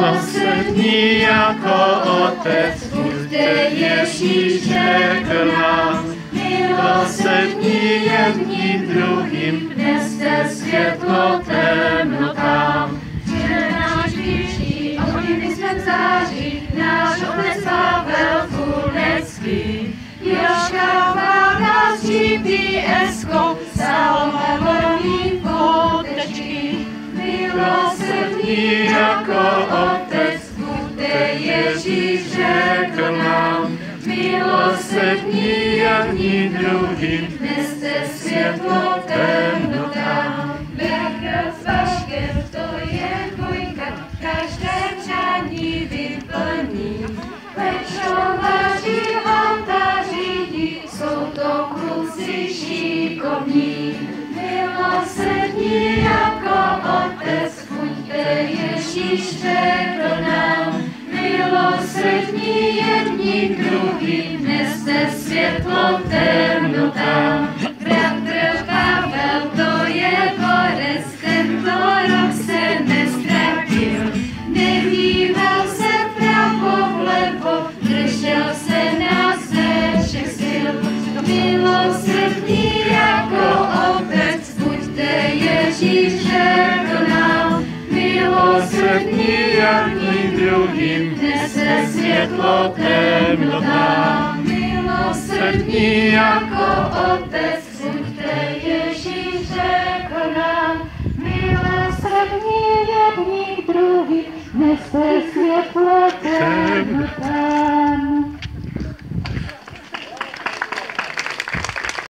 Milosrdný jako Otec, buďte Ježíš řekl nám. Milosrdný jedním druhým, neste světlo temnotám. Že náš blíží, ohnivý jsme v září, náš otec Pavel Fulnecký. Joškává nás GPS-kou, salvavolní potečky. Milosrdný jako Otec, buďte Ježíš řekl nám. Milosrdný jedním druhým, neste světlo temnotám. Bratr s Vaškem, to je dvojka, každé přání vyplní. Pečovaři, oltáři, jsou to kluci šikovní. Milosrdní jako Otec, buďte Ježíš řekl nám. Milosrdní jedním druhým, neste světlo temnotám. Bratr Pavel, to je borec, tento rok se nestratil. Nedíval se vpravo vlevo, držel se nás ze všech sil. Milosrdný jako Otec, buďte Ježíš řekl nám. Milosrdný jedním druhým, nese světlo temnotám. Milosrdný jako Otec, buďte Ježíš řekl nám. Milosrdný jedním druhým, nese světlo